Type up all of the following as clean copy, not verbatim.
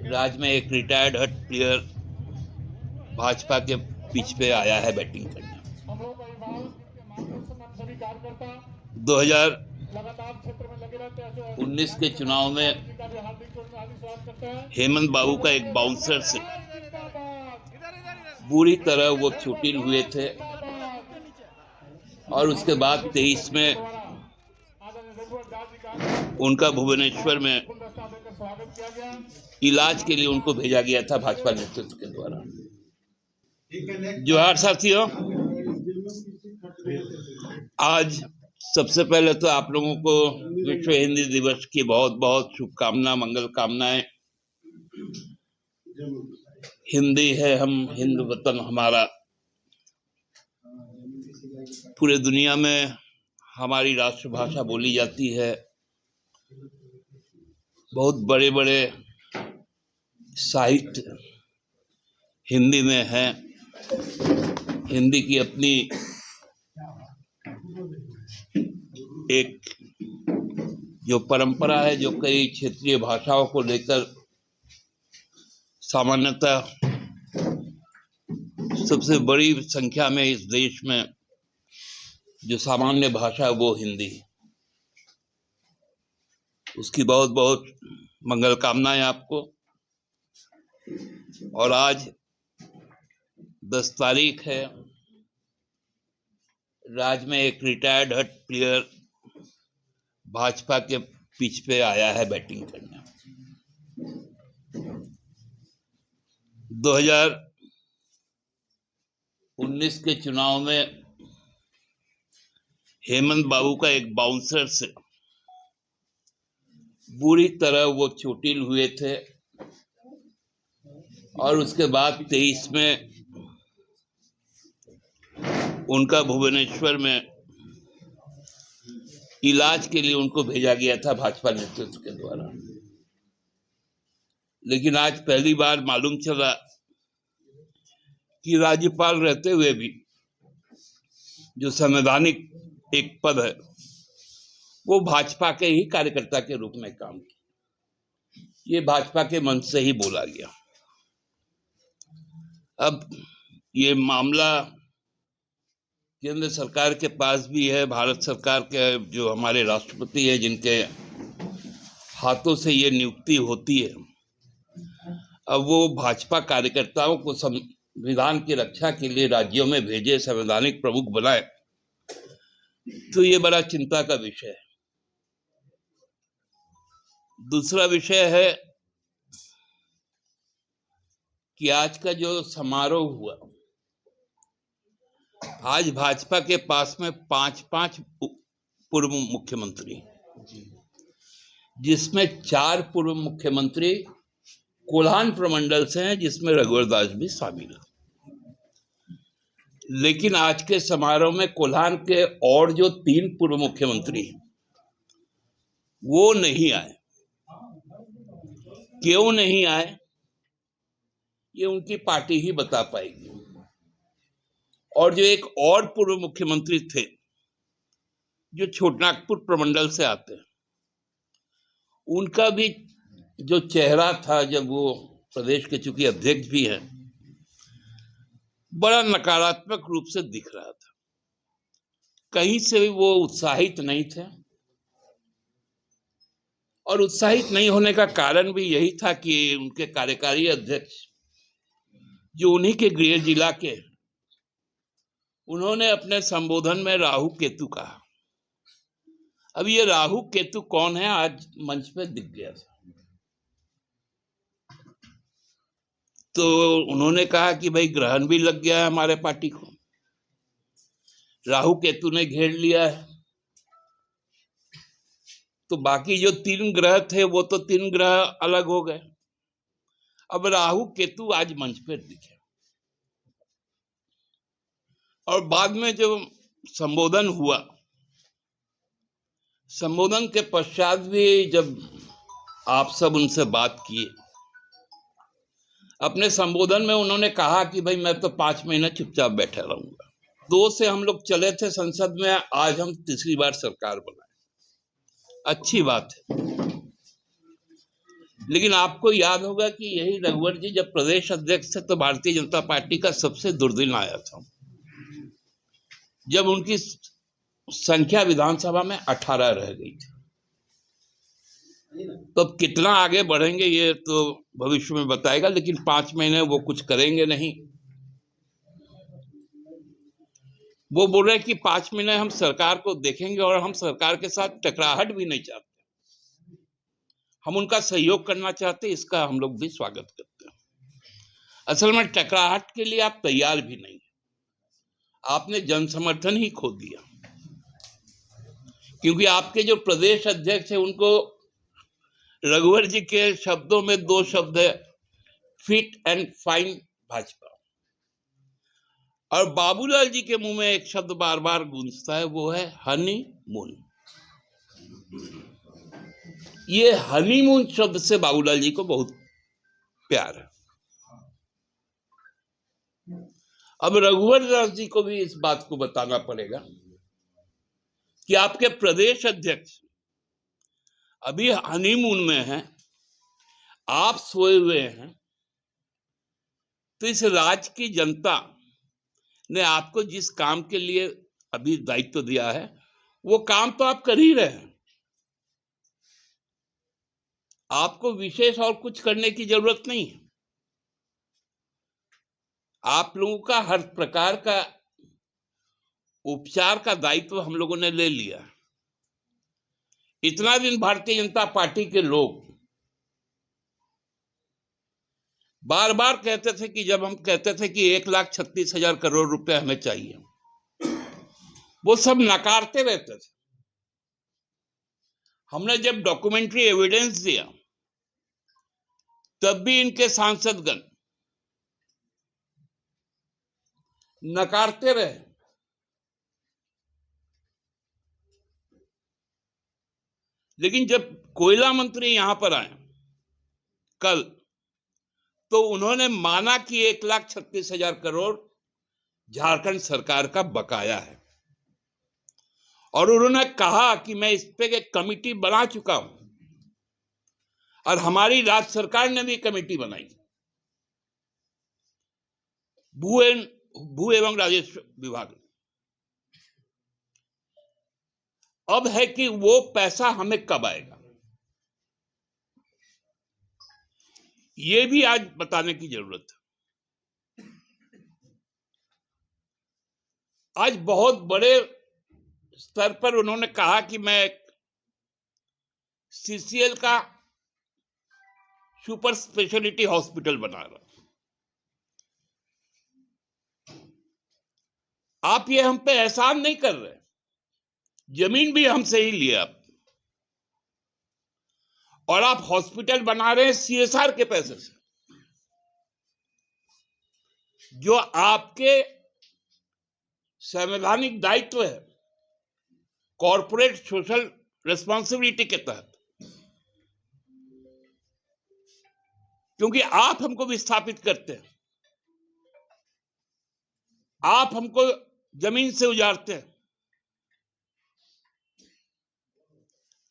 राज्य में एक रिटायर्ड हट प्लेयर भाजपा के पिच पे आया है बैटिंग करने। 2019 के चुनाव में हेमंत बाबू का एक बाउंसर से बुरी तरह वो चोटिल हुए थे और उसके बाद 23 में उनका भुवनेश्वर में इलाज के लिए उनको भेजा गया था भाजपा नेतृत्व के द्वारा। जोहार साथियों, आज सबसे पहले तो आप लोगों को विश्व हिंदी दिवस की बहुत बहुत शुभकामना, मंगल कामनाएं। हिंदी है हम, हिंद वतन हमारा। पूरे दुनिया में हमारी राष्ट्रभाषा बोली जाती है। बहुत बड़े बड़े साहित्य हिंदी में है। हिंदी की अपनी एक जो परंपरा है, जो कई क्षेत्रीय भाषाओं को लेकर सामान्यतः सबसे बड़ी संख्या में इस देश में जो सामान्य भाषा है वो हिंदी। उसकी बहुत बहुत मंगल कामनाएं आपको। और आज 10 तारीख है। राज्य में एक रिटायर्ड हट प्लेयर भाजपा के पिच पे आया है बैटिंग करने। 2019 के चुनाव में हेमंत बाबू का एक बाउंसर से बुरी तरह वो चोटिल हुए थे और उसके बाद 23 में उनका भुवनेश्वर में इलाज के लिए उनको भेजा गया था भाजपा नेतृत्व के द्वारा। लेकिन आज पहली बार मालूम चला कि राज्यपाल रहते हुए भी जो संवैधानिक एक पद है वो भाजपा के ही कार्यकर्ता के रूप में काम किया। ये भाजपा के मंच से ही बोला गया। अब ये मामला केंद्र सरकार के पास भी है। भारत सरकार के जो हमारे राष्ट्रपति है, जिनके हाथों से ये नियुक्ति होती है, अब वो भाजपा कार्यकर्ताओं को संविधान की रक्षा के लिए राज्यों में भेजे, संवैधानिक प्रमुख बनाए, तो ये बड़ा चिंता का विषय है। दूसरा विषय है कि आज का जो समारोह हुआ, आज भाजपा के पास में 5 पूर्व मुख्यमंत्री, जिसमें 4 पूर्व मुख्यमंत्री कोल्हान प्रमंडल से हैं, जिसमें रघुवर दास भी शामिल है। लेकिन आज के समारोह में कोल्हान के और जो 3 पूर्व मुख्यमंत्री हैं वो नहीं आए। क्यों नहीं आए, ये उनकी पार्टी ही बता पाएगी। और जो एक और पूर्व मुख्यमंत्री थे जो छोटनागपुर प्रमंडल से आते हैं, उनका भी जो चेहरा था, जब वो प्रदेश के चूंकि अध्यक्ष भी हैं, बड़ा नकारात्मक रूप से दिख रहा था। कहीं से भी वो उत्साहित नहीं थे। और उत्साहित नहीं होने का कारण भी यही था कि उनके कार्यकारी अध्यक्ष जो उन्हीं के गृह जिला के, उन्होंने अपने संबोधन में राहु केतु कहा। अब ये राहु केतु कौन है, आज मंच पे दिख गया था। तो उन्होंने कहा कि भाई ग्रहण भी लग गया है हमारे पार्टी को, राहु केतु ने घेर लिया है। तो बाकी जो 3 ग्रह थे वो तो 3 ग्रह अलग हो गए। अब राहु केतु आज मंच पर दिखे। और बाद में जो संबोधन हुआ, संबोधन के पश्चात भी जब आप सब उनसे बात किए, अपने संबोधन में उन्होंने कहा कि भाई मैं तो 5 महीने चुपचाप बैठा रहूंगा। 2 से हम लोग चले थे संसद में, आज हम तीसरी बार सरकार बनाए। अच्छी बात है। लेकिन आपको याद होगा कि यही रघुवर जी जब प्रदेश अध्यक्ष थे तो भारतीय जनता पार्टी का सबसे दुर्दिन आया था, जब उनकी संख्या विधानसभा में 18 रह गई थी। तो अब कितना आगे बढ़ेंगे ये तो भविष्य में बताएगा, लेकिन 5 महीने वो कुछ करेंगे नहीं। वो बोल रहे कि 5 महीने हम सरकार को देखेंगे और हम सरकार के साथ टकराहट भी नहीं चाहते, हम उनका सहयोग करना चाहते, इसका हम लोग भी स्वागत करते हैं। असल में टकराहट के लिए आप तैयार भी नहीं, आपने जन समर्थन ही खो दिया, क्योंकि आपके जो प्रदेश अध्यक्ष है उनको रघुवर जी के शब्दों में 2 शब्द है, फिट एंड फाइन भाजपा, और बाबूलाल जी के मुंह में एक शब्द बार बार गूंजता है, वो है हनीमून। ये हनीमून शब्द से बाबूलाल जी को बहुत प्यार है। अब रघुवर दास जी को भी इस बात को बताना पड़ेगा कि आपके प्रदेश अध्यक्ष अभी हनीमून में हैं, आप सोए हुए हैं, तो इस राज्य की जनता ने आपको जिस काम के लिए अभी दायित्व दिया है वो काम तो आप कर ही रहे हैं, आपको विशेष और कुछ करने की जरूरत नहीं है। आप लोगों का हर प्रकार का उपचार का दायित्व हम लोगों ने ले लिया। इतना दिन भारतीय जनता पार्टी के लोग बार बार कहते थे कि जब हम कहते थे कि 1,36,000 करोड़ रुपए हमें चाहिए, वो सब नकारते रहते थे। हमने जब डॉक्यूमेंट्री एविडेंस दिया तब भी इनके सांसदगण नकारते रहे। लेकिन जब कोयला मंत्री यहां पर आए कल, तो उन्होंने माना कि 1,36,000 करोड़ झारखंड सरकार का बकाया है, और उन्होंने कहा कि मैं इस पे एक कमेटी बना चुका हूं, और हमारी राज्य सरकार ने भी कमेटी बनाई, भू एवं राजस्व विभाग। अब है कि वो पैसा हमें कब आएगा, ये भी आज बताने की जरूरत है। आज बहुत बड़े स्तर पर उन्होंने कहा कि मैं सीसीएल का सुपर स्पेशलिटी हॉस्पिटल बना रहा हूं। आप ये हम पे एहसान नहीं कर रहे, जमीन भी हमसे ही लिया आप, और आप हॉस्पिटल बना रहे हैं सीएसआर के पैसे से, जो आपके संवैधानिक दायित्व है कॉर्पोरेट सोशल रिस्पॉन्सिबिलिटी के तहत, क्योंकि आप हमको विस्थापित करते हैं, आप हमको जमीन से उजाड़ते हैं,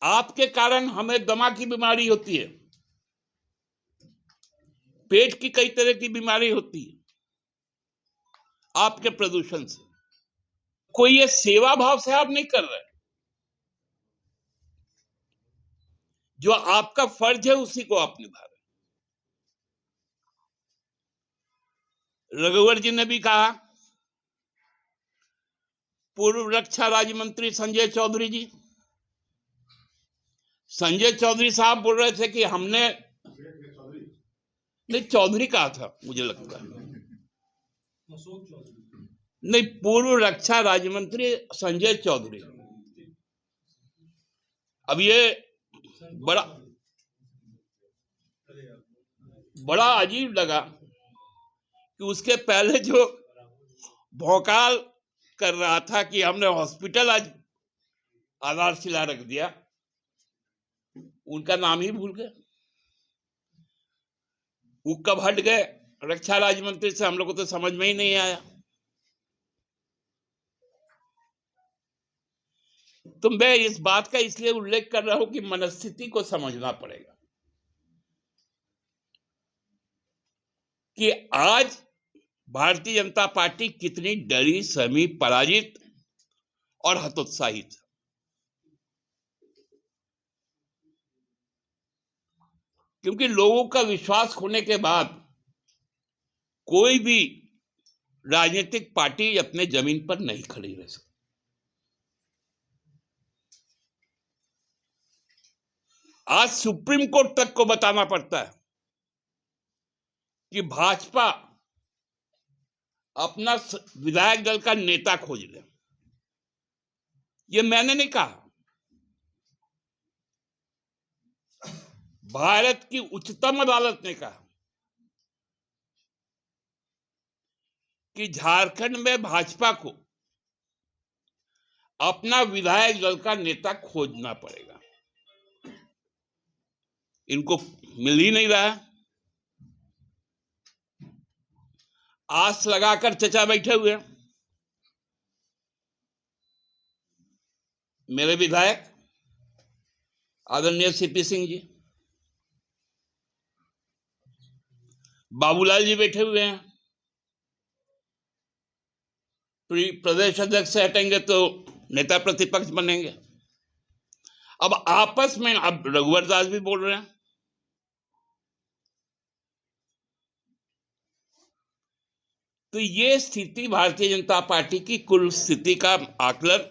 आपके कारण हमें दमा की बीमारी होती है, पेट की कई तरह की बीमारी होती है आपके प्रदूषण से। कोई ये सेवा भाव से आप नहीं कर रहे, जो आपका फर्ज है उसी को आप निभा रहे। रघुवर जी ने भी कहा, पूर्व रक्षा राज्य मंत्री संजय चौधरी जी, संजय चौधरी साहब बोल रहे थे कि हमने, नहीं चौधरी कहा था मुझे लगता है, नहीं पूर्व रक्षा राज्य मंत्री संजय चौधरी। अब ये बड़ा बड़ा अजीब लगा कि उसके पहले जो भौकाल कर रहा था कि हमने हॉस्पिटल आज आधारशिला रख दिया, उनका नाम ही भूल गए। वो कब हट गए रक्षा राज्य मंत्री से, हम लोग को तो समझ में ही नहीं आया। तो मैं इस बात का इसलिए उल्लेख कर रहा हूं कि मनस्थिति को समझना पड़ेगा। कि आज भारतीय जनता पार्टी कितनी डरी, सहमी, पराजित और हतोत्साहित। क्योंकि लोगों का विश्वास खोने के बाद कोई भी राजनीतिक पार्टी अपने जमीन पर नहीं खड़ी रह सकती। आज सुप्रीम कोर्ट तक को बताना पड़ता है कि भाजपा अपना विधायक दल का नेता खोज ले। ये मैंने नहीं कहा, भारत की उच्चतम अदालत ने कहा कि झारखंड में भाजपा को अपना विधायक दल का नेता खोजना पड़ेगा। इनको मिल ही नहीं रहा। आस लगाकर चचा बैठे हुए हैं। मेरे विधायक आदरणीय सीपी सिंह जी, बाबूलाल जी बैठे हुए हैं। प्रदेश अध्यक्ष से हटेंगे तो नेता प्रतिपक्ष बनेंगे। अब आपस में अब रघुवर दास भी बोल रहे हैं। तो ये स्थिति भारतीय जनता पार्टी की कुल स्थिति का आकलन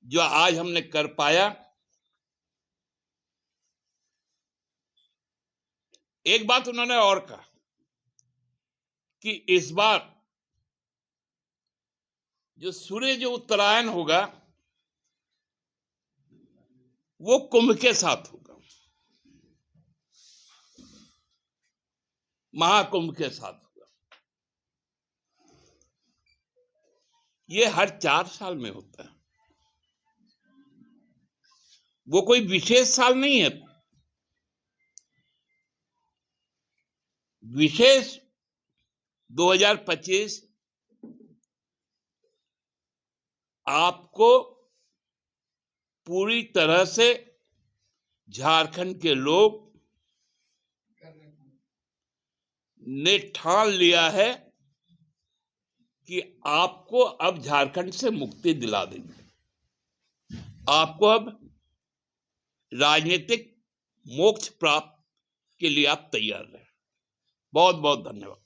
जो आज हमने कर पाया। एक बात उन्होंने और कहा कि इस बार जो सूर्य जो उत्तरायण होगा वो कुंभ के साथ होगा, महाकुंभ के साथ होगा। ये हर 4 साल में होता है। वो कोई विशेष साल नहीं है। विशेष 2025 आपको पूरी तरह से झारखंड के लोग ने ठान लिया है कि आपको अब झारखंड से मुक्ति दिला देंगे। आपको अब राजनीतिक मोक्ष प्राप्त के लिए आप तैयार रहें। बहुत बहुत धन्यवाद।